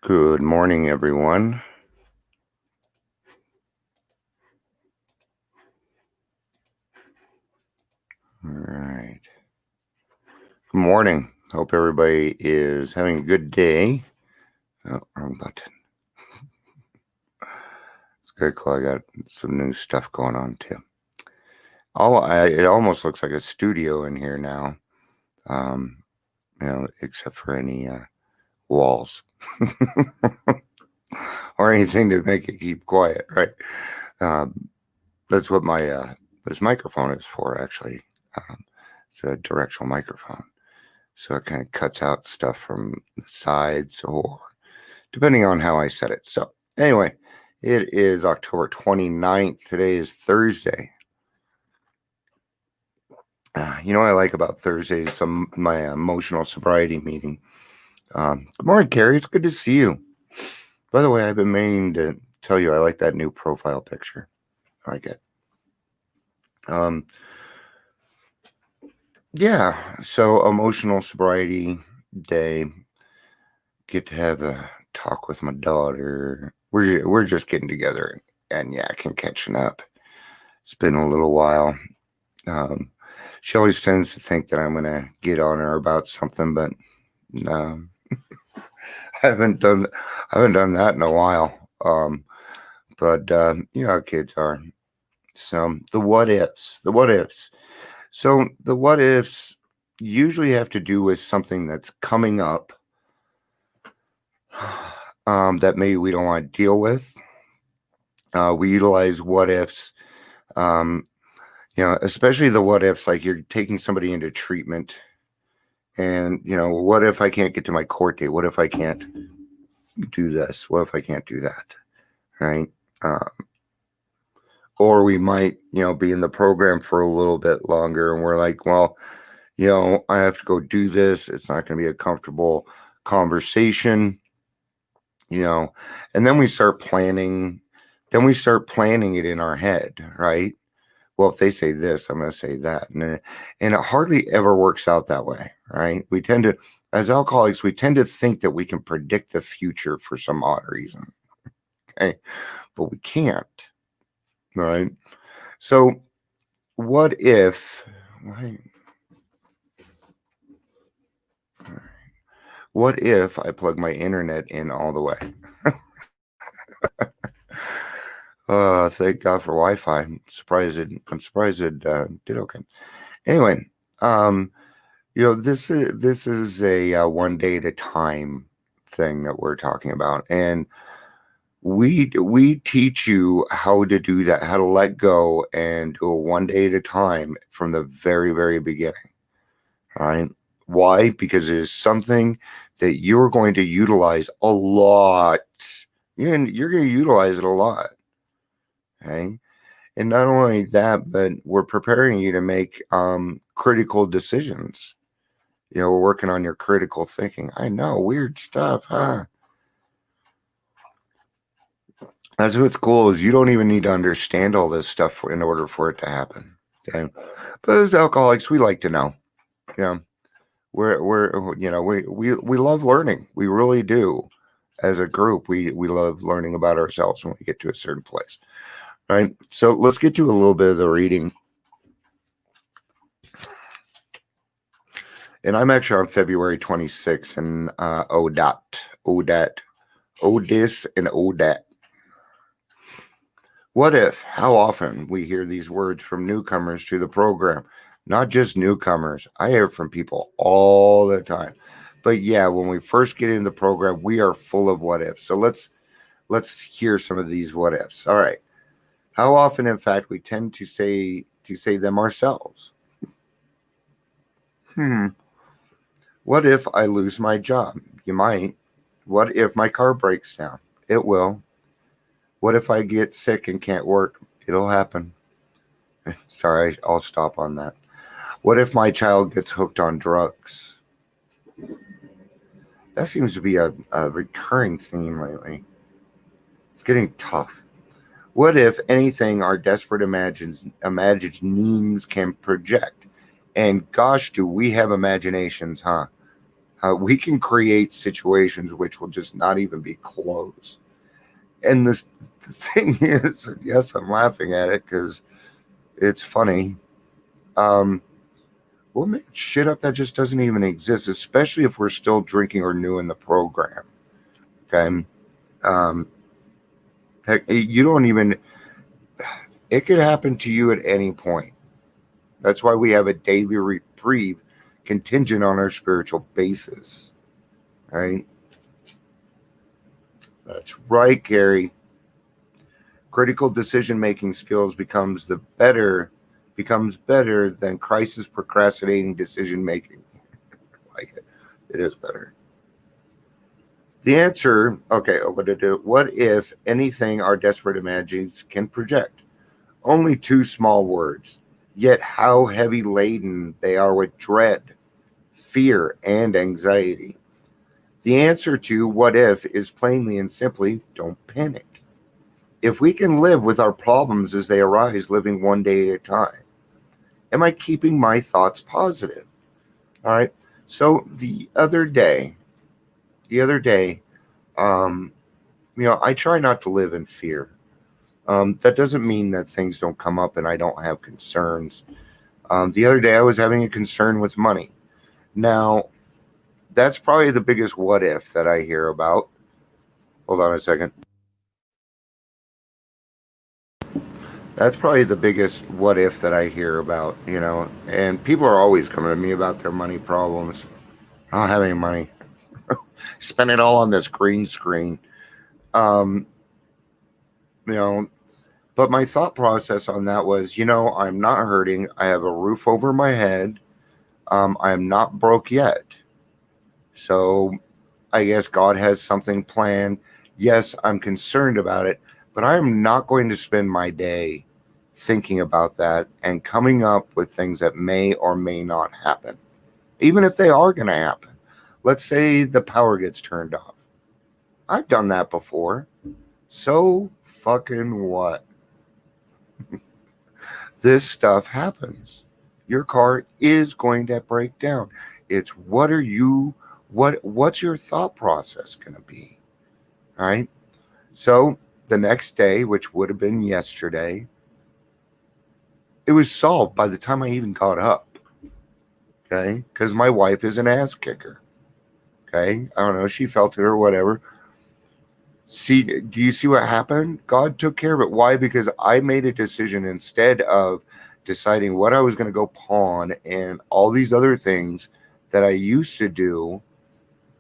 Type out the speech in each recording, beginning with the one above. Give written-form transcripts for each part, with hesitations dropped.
Good morning, everyone. All right. Good morning. Hope everybody is having a good day. Oh, wrong button. It's good, cool. I got some new stuff going on too. It almost looks like a studio in here now. Except for any walls or anything to make it keep quiet, right? That's what my this microphone is for, actually. It's a directional microphone. So it kind of cuts out stuff from the sides or depending on how I set it. So anyway, it is October 29th. Today is Thursday. You know what I like about Thursdays? My emotional sobriety meeting. Good morning, Carrie. It's good to see you. By the way, I've been meaning to tell you I like that new profile picture. I like it. Yeah. So emotional sobriety day. Get to have a talk with my daughter. We're just getting together and yakking, catching up. It's been a little while. She always tends to think that I'm gonna get on her about something, but no, I haven't done that in a while. But you know how kids are. So the what ifs. So the what ifs usually have to do with something that's coming up that maybe we don't want to deal with. We utilize what ifs. Especially the what ifs, like you're taking somebody into treatment and, what if I can't get to my court date? What if I can't do this? What if I can't do that? Right. Or we might, be in the program for a little bit longer and we're like, well, I have to go do this. It's not going to be a comfortable conversation, and then we start planning. Then we start planning it in our head, right? Well, if they say this, I'm going to say that. And it hardly ever works out that way, right? We tend to, as alcoholics, we tend to think that we can predict the future for some odd reason, okay? But we can't, right? So what if, right? What if I plug my internet in all the way? Thank God for Wi-Fi. I'm surprised it did okay. Anyway, this is a one day at a time thing that we're talking about, and we teach you how to do that, how to let go and do it one day at a time from the very, very beginning. All right. Why? Because it is something that you're going to utilize a lot. You're going to utilize it a lot. Okay. And not only that, but we're preparing you to make critical decisions. We're working on your critical thinking. I know, weird stuff, huh? That's what's cool is you don't even need to understand all this stuff in order for it to happen. Okay. But as alcoholics, we like to know. Yeah. We love learning. We really do. As a group, we love learning about ourselves when we get to a certain place. Right. So let's get to a little bit of the reading. And I'm actually on February 26th and Odis and Odat. What if, how often we hear these words from newcomers to the program? Not just newcomers. I hear from people all the time. But yeah, when we first get in the program, we are full of what ifs. So let's hear some of these what ifs. All right. How often, in fact, we tend to say them ourselves? What if I lose my job? You might. What if my car breaks down? It will. What if I get sick and can't work? It'll happen. Sorry, I'll stop on that. What if my child gets hooked on drugs? That seems to be a recurring theme lately. It's getting tough. What if anything our desperate imaginings can project? And gosh, do we have imaginations, huh? We can create situations which will just not even be close. And the thing is, yes, I'm laughing at it because it's funny. We'll make shit up that just doesn't even exist, especially if we're still drinking or new in the program. Okay. Heck, you don't even, it could happen to you at any point. That's why we have a daily reprieve contingent on our spiritual basis. Right? That's right, Gary. Critical decision-making skills becomes better than crisis procrastinating decision-making. Like it. It is better. The answer, okay, what if anything our desperate imaginings can project? Only two small words, yet how heavy laden they are with dread, fear, and anxiety. The answer to what if is plainly and simply don't panic. If we can live with our problems as they arise, living one day at a time, am I keeping my thoughts positive? All right. So the other day, I try not to live in fear. That doesn't mean that things don't come up and I don't have concerns. The other day I was having a concern with money. Now, that's probably the biggest what if that I hear about. Hold on a second. That's probably the biggest what if that I hear about, and people are always coming to me about their money problems. I don't have any money. Spend it all on this green screen. Um, but my thought process on that was, I'm not hurting. I have a roof over my head. I am not broke yet. So I guess God has something planned. Yes, I'm concerned about it, but I am not going to spend my day thinking about that and coming up with things that may or may not happen, even if they are going to happen. Let's say the power gets turned off. I've done that before. So fucking what? This stuff happens. Your car is going to break down. It's what's your thought process going to be? All right. So the next day, which would have been yesterday, it was solved by the time I even got up. Okay. Because my wife is an ass kicker. Okay. I don't know. She felt it or whatever. Do you see what happened? God took care of it. Why? Because I made a decision instead of deciding what I was going to go pawn and all these other things that I used to do.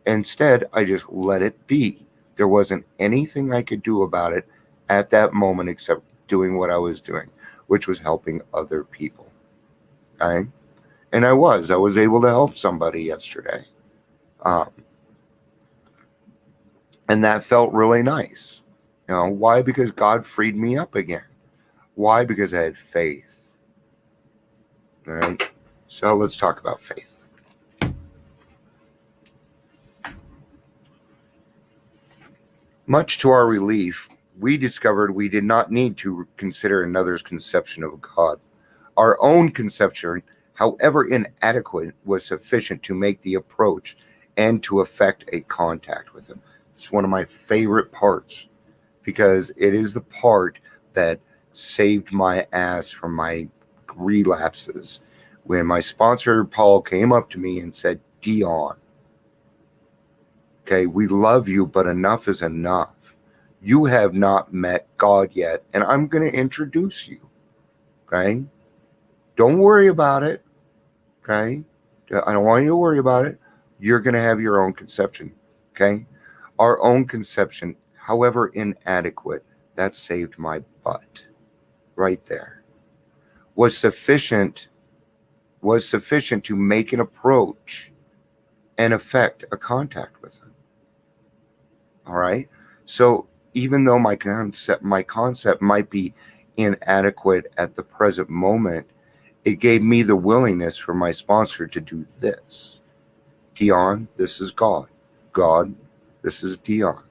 Instead, I just let it be. There wasn't anything I could do about it at that moment except doing what I was doing, which was helping other people. Okay? And I was able to help somebody yesterday. And that felt really nice. Why? Because God freed me up again. Why? Because I had faith. All right? So let's talk about faith. Much to our relief, we discovered we did not need to consider another's conception of God. Our own conception, however inadequate, was sufficient to make the approach and to effect a contact with him. It's one of my favorite parts because it is the part that saved my ass from my relapses. When my sponsor, Paul, came up to me and said, Dion, okay, we love you, but enough is enough. You have not met God yet, and I'm going to introduce you. Okay? Don't worry about it. Okay? I don't want you to worry about it. You're going to have your own conception. Okay? Our own conception, however inadequate, that saved my butt. Right there. Was sufficient to make an approach and effect a contact with him. All right? So even though my concept might be inadequate at the present moment, it gave me the willingness for my sponsor to do this. Dion, this is God. God, this is Dion.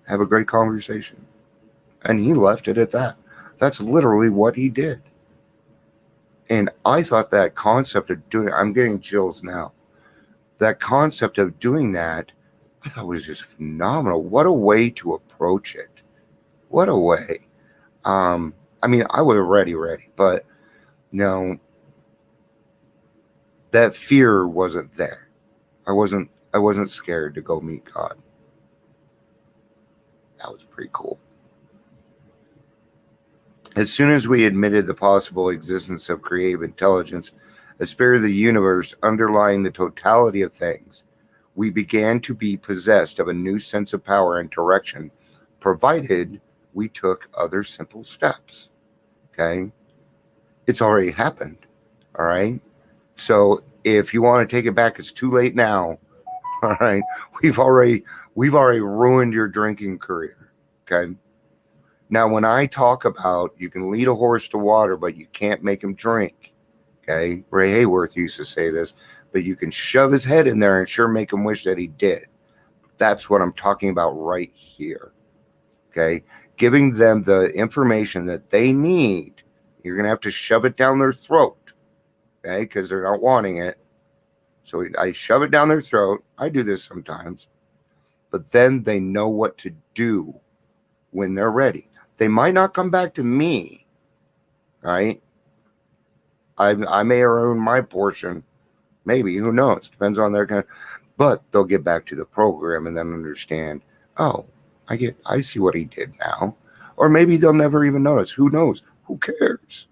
Have a great conversation. And he left it at that. That's literally what he did. And I thought that concept of doing, I'm getting chills now. that concept of doing that, I thought was just phenomenal. What a way to approach it. What a way. I mean, I was ready, but no, that fear wasn't there. I wasn't scared to go meet God. That was pretty cool. As soon as we admitted the possible existence of creative intelligence, a spirit of the universe underlying the totality of things, we began to be possessed of a new sense of power and direction, provided we took other simple steps. Okay? It's already happened. All right? So if you want to take it back, it's too late now. All right? We've already ruined your drinking career. Okay? Now, when I talk about you can lead a horse to water, but you can't make him drink, okay? Ray Hayworth used to say this, but you can shove his head in there and sure make him wish that he did. That's what I'm talking about right here, okay? Giving them the information that they need. You're going to have to shove it down their throat, okay? Because they're not wanting it. So I shove it down their throat. I do this sometimes. But then they know what to do when they're ready. They might not come back to me, right? I may earn my portion, maybe, who knows? Depends on their kind. But they'll get back to the program and then understand. Oh, I see what he did now, or maybe they'll never even notice. Who knows? Who cares?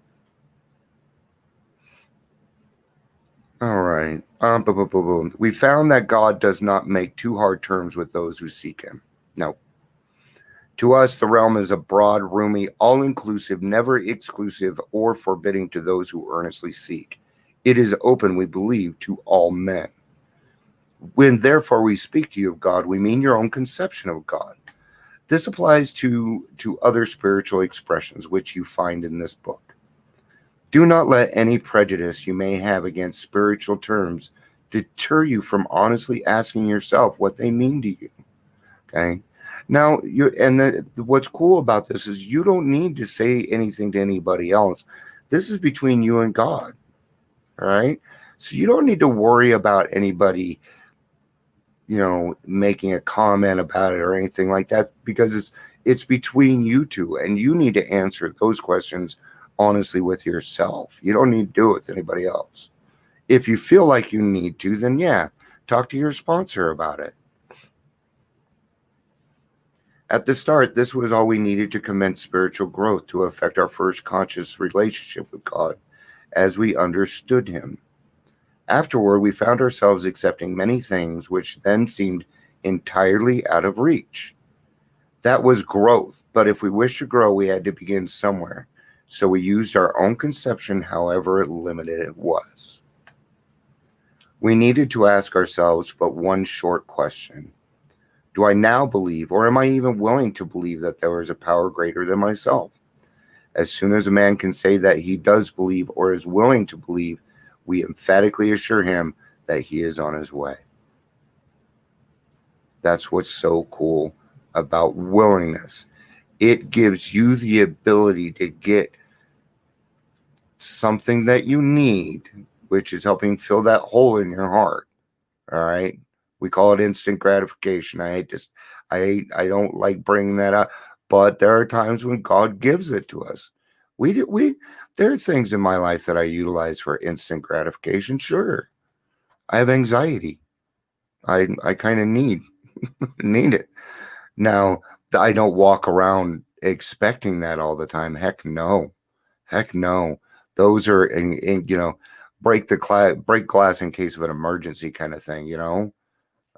All right. We found that God does not make too hard terms with those who seek Him. No. To us, the realm is a broad, roomy, all-inclusive, never exclusive or forbidding to those who earnestly seek. It is open, we believe, to all men. When therefore we speak to you of God, we mean your own conception of God. This applies to other spiritual expressions which you find in this book. Do not let any prejudice you may have against spiritual terms deter you from honestly asking yourself what they mean to you. Okay? Now, what's cool about this is you don't need to say anything to anybody else. This is between you and God, all right? So you don't need to worry about anybody, making a comment about it or anything like that, because it's between you two, and you need to answer those questions honestly with yourself. You don't need to do it with anybody else. If you feel like you need to, then yeah, talk to your sponsor about it. At the start, this was all we needed to commence spiritual growth to affect our first conscious relationship with God as we understood Him. Afterward, we found ourselves accepting many things which then seemed entirely out of reach. That was growth, but if we wished to grow, we had to begin somewhere. So we used our own conception, however limited it was. We needed to ask ourselves but one short question. Do I now believe, or am I even willing to believe that there is a power greater than myself? As soon as a man can say that he does believe or is willing to believe, we emphatically assure him that he is on his way. That's what's so cool about willingness. It gives you the ability to get something that you need, which is helping fill that hole in your heart. All right? We call it instant gratification. I don't like bringing that up, but there are times when God gives it to us. There are things in my life that I utilize for instant gratification. Sure, I have anxiety. I kind of need it. Now, I don't walk around expecting that all the time. Heck no. Those are, break glass in case of an emergency kind of thing,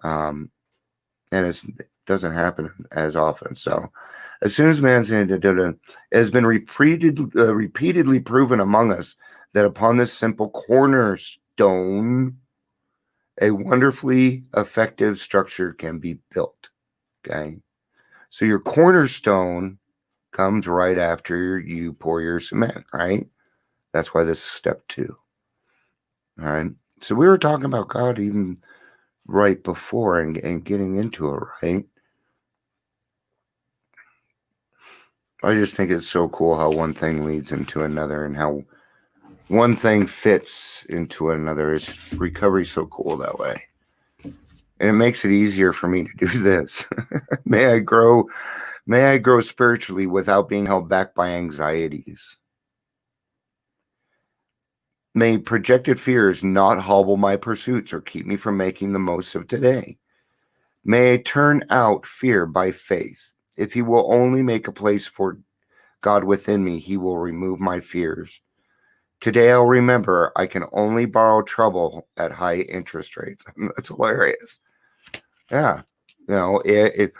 and it doesn't happen as often. So as soon as man's it has been repeatedly proven among us that upon this simple cornerstone, a wonderfully effective structure can be built. Okay. So your cornerstone comes right after you pour your cement, right? That's why this is step 2. All right. So we were talking about God even right before and getting into it, right? I just think it's so cool how one thing leads into another and how one thing fits into another. Is recovery so cool that way. And it makes it easier for me to do this. May I grow spiritually without being held back by anxieties. May projected fears not hobble my pursuits or keep me from making the most of today. May I turn out fear by faith. If He will only make a place for God within me, He will remove my fears. Today I'll remember I can only borrow trouble at high interest rates. That's hilarious. Yeah. You know, it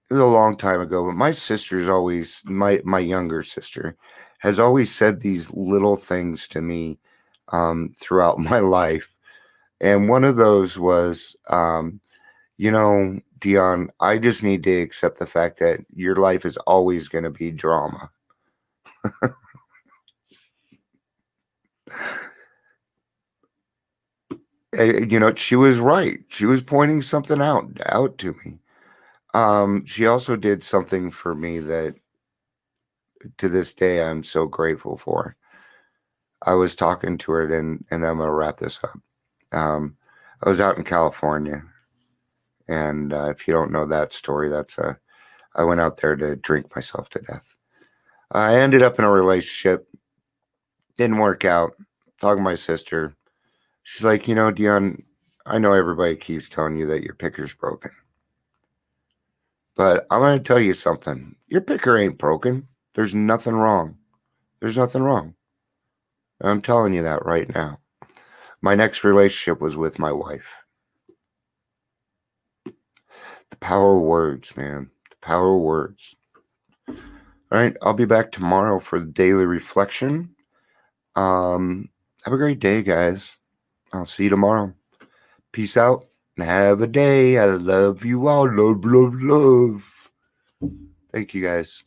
was a long time ago, but my sister's always, my younger sister has always said these little things to me throughout my life. And one of those was, Dion, I just need to accept the fact that your life is always going to be drama. She was right. She was pointing something out to me. She also did something for me that to this day I'm so grateful for. I was talking to her, and I'm gonna wrap this up. I was out in California, and if you don't know that story, I went out there to drink myself to death. I ended up in a relationship, didn't work out. Talking to my sister, she's like, Dion, I know everybody keeps telling you that your picker's broken, but I'm gonna tell you something. Your picker ain't broken. There's nothing wrong. There's nothing wrong. I'm telling you that right now. My next relationship was with my wife. The power of words, man. The power of words. All right, I'll be back tomorrow for the daily reflection. Have a great day, guys. I'll see you tomorrow. Peace out and have a day. I love you all. Love, love, love. Thank you, guys.